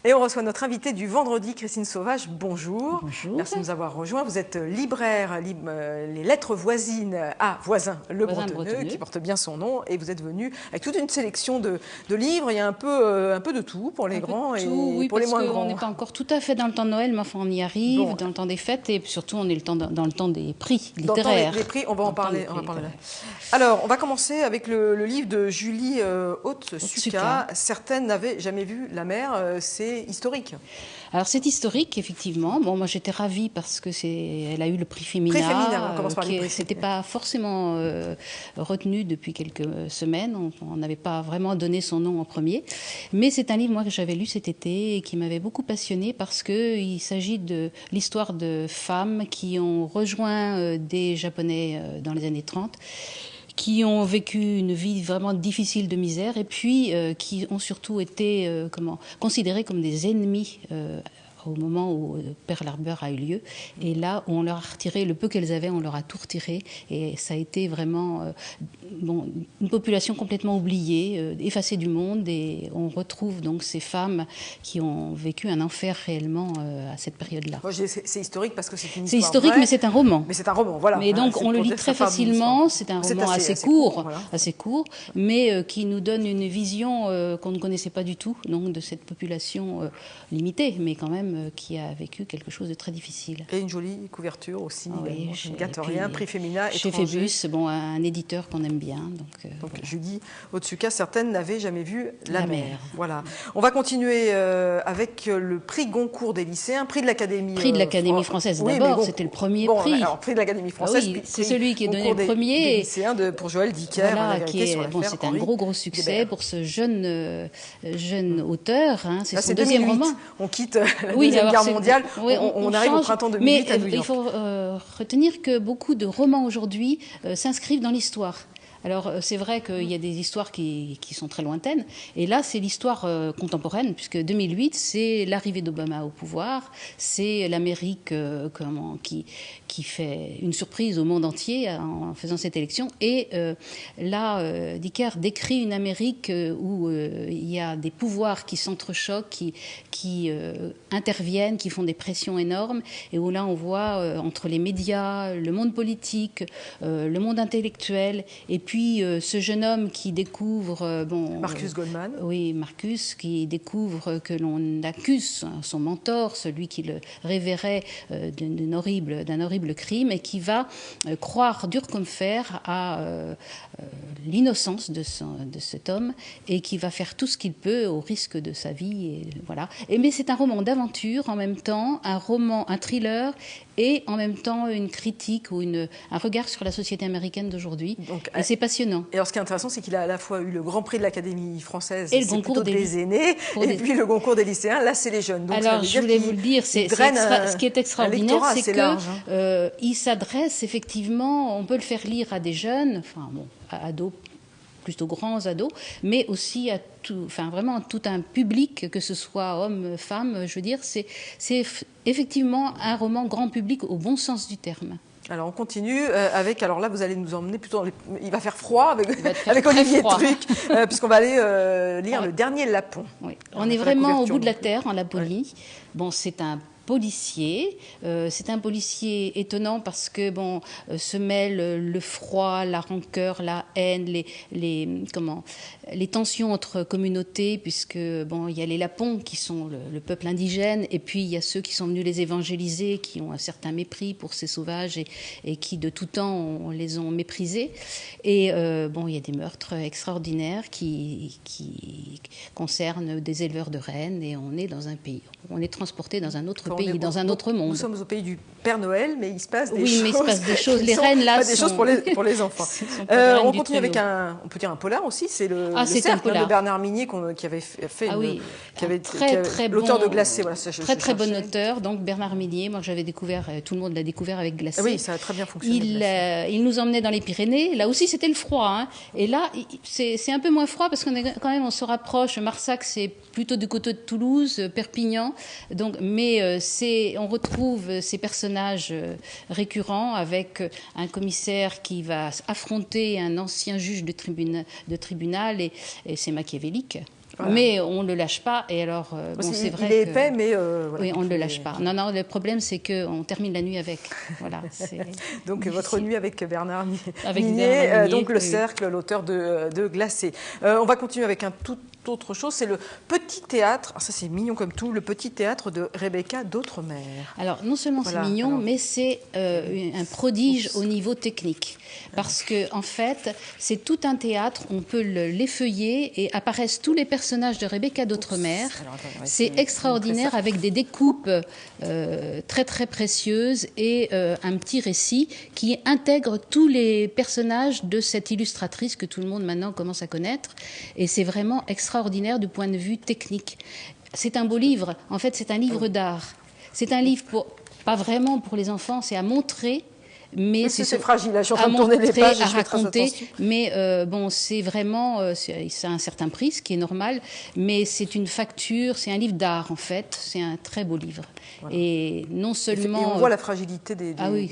Et on reçoit notre invitée du vendredi, Christine Sauvage. Bonjour. Bonjour. Merci de nous avoir rejoints. Vous êtes libraire, les lettres voisines à Voisin le Bretonneux, qui porte bien son nom. Et vous êtes venu avec toute une sélection de livres. Il y a un peu de tout pour les grands et pour les moins grands. On n'est pas encore tout à fait dans le temps de Noël, mais enfin on y arrive, dans le temps des fêtes. Et surtout, on est dans le temps des prix littéraires. Les prix, on va en parler. Alors, on va commencer avec le livre de Julie Otsuka. Certaines n'avaient jamais vu la mer. C'est historique. Alors c'est historique, effectivement. Bon, moi j'étais ravie parce que elle a eu le prix Femina. Prix Femina, on commence par les prix. C'était pas forcément retenu depuis quelques semaines. On n'avait pas vraiment donné son nom en premier. Mais c'est un livre, moi, que j'avais lu cet été et qui m'avait beaucoup passionnée parce qu'il s'agit de l'histoire de femmes qui ont rejoint des Japonais dans les années 30, qui ont vécu une vie vraiment difficile de misère et puis qui ont surtout été considérés comme des ennemis au moment où Pearl Harbor a eu lieu. Et là où on leur a retiré le peu qu'elles avaient, on leur a tout retiré. Et ça a été vraiment une population complètement oubliée, effacée du monde. Et on retrouve donc ces femmes qui ont vécu un enfer réellement à cette période-là. C'est historique parce que c'est une histoire. C'est historique, vraie, mais c'est un roman. Mais c'est un roman, voilà. Mais donc on le lit très facilement. C'est un roman assez court, mais qui nous donne une vision qu'on ne connaissait pas du tout, donc de cette population limitée, mais quand même qui a vécu quelque chose de très difficile. Et une jolie couverture aussi, je ne gâte rien, prix Femina, chez étranger. Phébus, un éditeur qu'on aime bien. Donc voilà. Julie Otsuka, certaines n'avaient jamais vu la mer. Voilà. On va continuer avec le prix Goncourt des lycéens, prix de l'Académie Prix de l'Académie française d'abord, c'était le premier prix. Alors, prix de l'Académie française, c'est celui qui est donné le premier. Des lycéens pour Joël Dicker. Voilà, c'est un gros succès pour ce jeune auteur. C'est son deuxième roman. On quitte la Deuxième Guerre mondiale, on arrive au printemps 2008 à New York. Il faut retenir que beaucoup de romans aujourd'hui s'inscrivent dans l'histoire. Alors, c'est vrai qu'il y a des histoires qui sont très lointaines. Et là, c'est l'histoire contemporaine, puisque 2008, c'est l'arrivée d'Obama au pouvoir. C'est l'Amérique qui fait une surprise au monde entier en faisant cette élection. Et là, Dicker décrit une Amérique où il y a des pouvoirs qui s'entrechoquent, qui interviennent, qui font des pressions énormes. Et où là, on voit entre les médias, le monde politique, le monde intellectuel, et puis ce jeune homme qui découvre... Marcus Goldman. Oui, Marcus, qui découvre que l'on accuse son mentor, celui qui le révérait d'un horrible crime, et qui va croire dur comme fer à l'innocence de cet homme, et qui va faire tout ce qu'il peut au risque de sa vie. Et voilà. Mais c'est un roman d'aventure en même temps, un thriller, et en même temps une critique ou un regard sur la société américaine d'aujourd'hui. Et c'est passionnant. Et alors ce qui est intéressant, c'est qu'il a à la fois eu le Grand Prix de l'Académie française, et le concours des aînés, et puis le concours des lycéens, là c'est les jeunes. Donc, alors je voulais vous le dire, ce qui est extraordinaire, c'est qu'il s'adresse effectivement, on peut le faire lire à des jeunes, à ados, plutôt grands ados, mais aussi à vraiment tout un public, que ce soit homme, femme, je veux dire, c'est effectivement un roman grand public au bon sens du terme. Alors on continue avec, alors là vous allez nous emmener plutôt il va faire froid avec Olivier Truc, puisqu'on va aller lire Le Dernier Lapon. Oui. On est vraiment au bout de la terre, en Laponie. Bon, c'est un policier. C'est un policier étonnant parce que se mêlent le froid, la rancœur, la haine, les tensions entre communautés, puisque il y a les Lapons qui sont le peuple indigène, et puis il y a ceux qui sont venus les évangéliser, qui ont un certain mépris pour ces sauvages et qui de tout temps les ont méprisés. Et il y a des meurtres extraordinaires qui concernent des éleveurs de rennes, et on est dans un pays, on est transporté dans un autre pays, dans un autre monde. Nous sommes au pays du Père Noël, mais il se passe des choses. Oui, mais il se passe des choses. Les reines, là, pas des choses pour les enfants. On continue avec on peut dire un polar aussi, c'est le Cercle de Bernard Minier qui avait fait l'auteur de Glacé. Voilà, très bon auteur, donc Bernard Minier. Moi, j'avais découvert, tout le monde l'a découvert avec Glacé. Oui, ça a très bien fonctionné. Il nous emmenait dans les Pyrénées. Là aussi, c'était le froid. Hein. Et là, c'est un peu moins froid parce on se rapproche. Marsac, c'est plutôt du côté de Toulouse, Perpignan. Donc, mais on retrouve ces personnages récurrents avec un commissaire qui va affronter un ancien juge de tribunal, et c'est machiavélique. Voilà. Mais on ne le lâche pas. Et alors, c'est vrai. Il est épais, mais voilà, oui, on ne le lâche pas. Non, non, le problème, c'est qu'on termine la nuit avec. Voilà. Donc votre nuit avec Bernard Minier, donc le Cercle, l'auteur de Glacé. On va continuer avec un tout autre chose, c'est le petit théâtre. Ça, c'est mignon comme tout. Le petit théâtre de Rebecca d'Outremer. Alors, non seulement c'est mignon, mais c'est un prodige au niveau technique, parce que en fait, c'est tout un théâtre. On peut l'effeuiller et apparaissent tous les personnages de Rebecca d'Outremer. C'est extraordinaire, avec des découpes très très précieuses et un petit récit qui intègre tous les personnages de cette illustratrice que tout le monde maintenant commence à connaître. Et c'est vraiment extraordinaire du point de vue technique. C'est un beau livre. En fait, c'est un livre d'art. C'est un livre pas vraiment pour les enfants, c'est à montrer. Mais c'est fragile, je suis en train de tourner les pages, à raconter, mais bon, c'est vraiment, ça a un certain prix, ce qui est normal, mais c'est une facture, c'est un livre d'art en fait, c'est un très beau livre. Voilà. Et non seulement... Et on voit la fragilité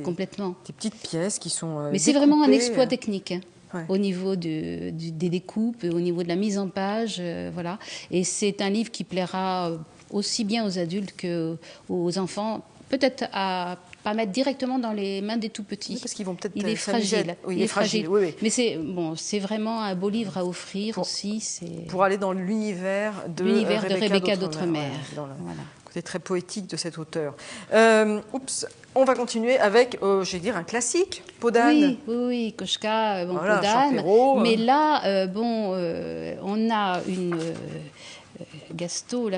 complètement. Des petites pièces qui sont mais c'est vraiment un exploit technique. Ouais. Au niveau des découpes, au niveau de la mise en page, voilà. Et c'est un livre qui plaira aussi bien aux adultes qu'aux enfants, peut-être à pas mettre directement dans les mains des tout petits. Oui, parce qu'ils vont peut-être. Il est fragile. Oui, il est fragile. Oui, oui. Mais c'est vraiment un beau livre à offrir aussi. Pour aller dans l'univers de Rebecca d'Outremer. Voilà. Côté très poétique de cet auteur. On va continuer avec, je vais dire, un classique, Peau d'âne. Oui, Koschka, Peau d'âne. Mais là, on a une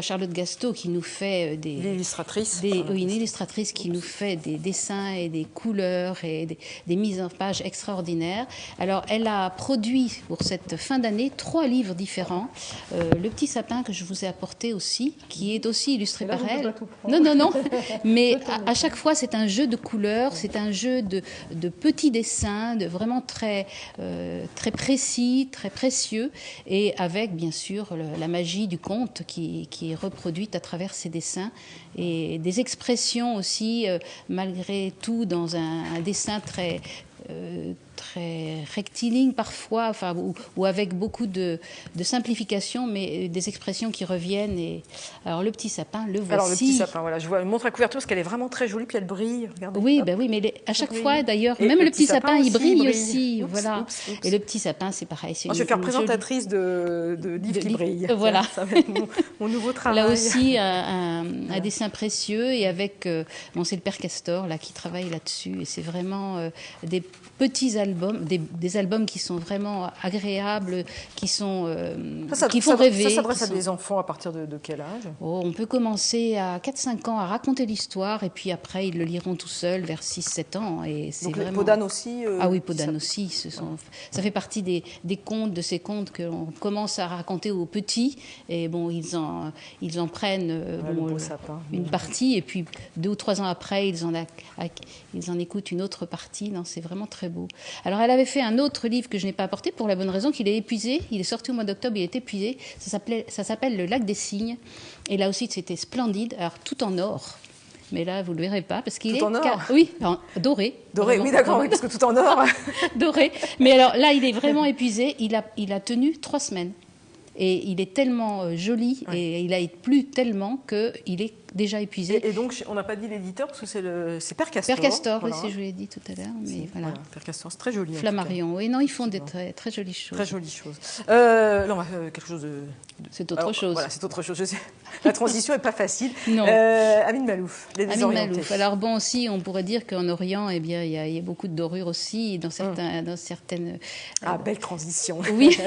Charlotte Gasteau qui nous fait une illustratrice qui nous fait des dessins et des couleurs et des mises en page extraordinaires. Alors, elle a produit pour cette fin d'année 3 livres différents. Le petit sapin que je vous ai apporté aussi, qui est aussi illustré par elle. Non. Mais à chaque fois, c'est un jeu de couleurs, c'est un jeu de petits dessins, vraiment très précis, très précieux, et avec, bien sûr, la magie du conte qui est reproduite à travers ces dessins, et des expressions aussi, malgré tout, dans un dessin très rectiligne parfois, ou avec beaucoup de simplification, mais des expressions qui reviennent. Et alors le petit sapin, le voici. Alors le petit sapin, voilà, je vous montre la couverture parce qu'elle est vraiment très jolie, puis elle brille. Regardez. Oui, mais à chaque fois d'ailleurs, même le petit sapin, il brille aussi. Voilà. Et le petit sapin, c'est pareil. Je vais faire présentatrice de livres qui brillent. Voilà. Ça va être mon nouveau travail. Là aussi, un dessin précieux, et avec, c'est le père Castor là qui travaille là-dessus, et c'est vraiment des petits albums, des albums qui sont vraiment agréables, qui font rêver. Ça s'adresse à des enfants à partir de quel âge? On peut commencer à 4-5 ans à raconter l'histoire, et puis après ils le liront tout seuls vers 6-7 ans. Et c'est donc Peau d'âne aussi Ah oui, Peau d'âne aussi. Ça fait partie des contes, de ces contes que l'on commence à raconter aux petits, et bon, ils en prennent une partie, et puis 2 ou 3 ans après, ils en écoutent une autre partie. Non, c'est vraiment très beau. Alors, elle avait fait un autre livre que je n'ai pas apporté pour la bonne raison qu'il est épuisé. Il est sorti au mois d'octobre, il est épuisé. Ça s'appelle Le Lac des Cygnes. Et là aussi, c'était splendide. Alors, tout en or. Mais là, vous ne le verrez pas parce qu'il est... Tout en or? Oui, doré. Doré, oui, d'accord, parce que tout en or... Doré. Mais alors, là, il est vraiment épuisé. Il a tenu 3 semaines. Et il est tellement joli, et il a plu tellement qu'il est déjà épuisé. Et donc, on n'a pas dit l'éditeur, parce que c'est Père Castor. Père Castor, voilà. Si je l'ai dit tout à l'heure. Mais voilà. Père Castor, c'est très joli. Flammarion, oui, non, ils font des très, très jolies choses. Très jolies choses. Non, quelque chose de... C'est autre chose. Voilà, c'est autre chose. Je sais. La transition n'est pas facile. Non. Amin Malouf, Les Désorientés. Amin Malouf. Alors bon, aussi, on pourrait dire qu'en Orient, eh bien, il y a beaucoup de dorures aussi, dans certaines... belle transition. Oui.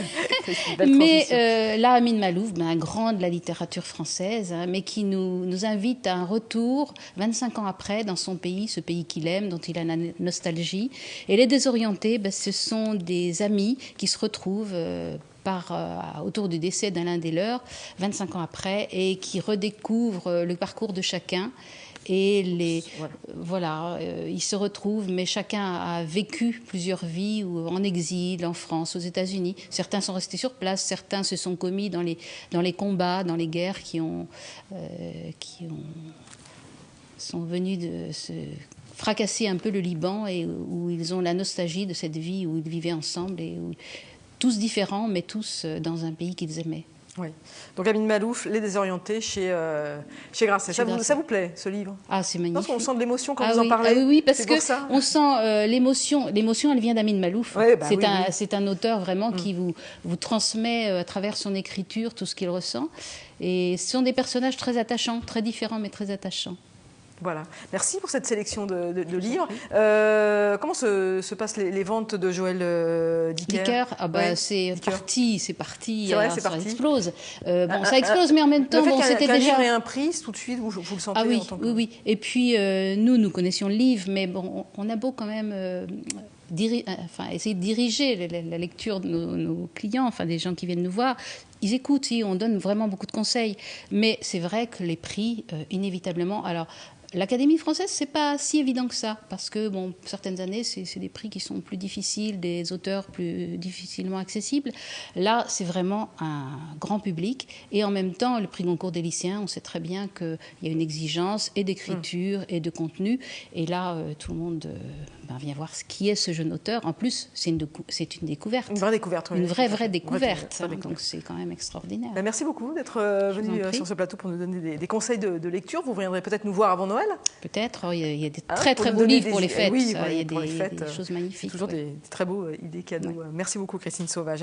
Mais là, Amin Malouf, un grand de la littérature française, mais qui nous invite à un retour 25 ans après dans son pays, ce pays qu'il aime, dont il a la nostalgie. Et Les Désorientés, ce sont des amis qui se retrouvent autour du décès d'Alain des leurs, 25 ans après, et qui redécouvrent le parcours de chacun. Et ils se retrouvent, mais chacun a vécu plusieurs vies, ou en exil, en France, aux États-Unis. Certains sont restés sur place, certains se sont commis dans les combats, dans les guerres sont venus de se fracasser un peu le Liban, et où ils ont la nostalgie de cette vie où ils vivaient ensemble, et tous différents, mais tous dans un pays qu'ils aimaient. Oui. Donc Amin Maalouf, Les Désorientés chez Grasset. Ça vous plaît, ce livre? Ah, c'est magnifique. Non, on sent de l'émotion quand vous en parlez. Ah oui, parce que on sent l'émotion. L'émotion, elle vient d'Amin Maalouf. Ouais, c'est un auteur vraiment qui vous transmet à travers son écriture tout ce qu'il ressent. Et ce sont des personnages très attachants, très différents, mais très attachants. Voilà. Merci pour cette sélection de livres. Comment se passent les ventes de Joël Dicker? C'est parti. Ça explose. Ça explose, mais en même temps, c'était déjà... livre et un prix, tout de suite, vous le sentez en tant que... Oui. Et puis, nous connaissions le livre, mais bon, on a beau quand même... essayer de diriger la lecture de nos clients, des gens qui viennent nous voir. Ils écoutent, on donne vraiment beaucoup de conseils. Mais c'est vrai que les prix, inévitablement... Alors, l'Académie française, c'est pas si évident que ça, parce que certaines années, c'est des prix qui sont plus difficiles, des auteurs plus difficilement accessibles. Là, c'est vraiment un grand public, et en même temps, le prix Goncourt des lycéens, on sait très bien qu'il y a une exigence et d'écriture et de contenu, et là, tout le monde vient voir ce qui est ce jeune auteur. En plus, c'est une découverte. Une vraie découverte. Une vraie découverte. Donc, c'est quand même extraordinaire. Merci beaucoup d'être venu sur ce plateau pour nous donner des conseils de lecture. Vous viendrez peut-être nous voir avant Noël? Peut-être. Il y a des très beaux livres pour les fêtes. Oui, il y a des choses magnifiques. Toujours des très beaux idées cadeaux. Merci beaucoup, Christine Sauvage.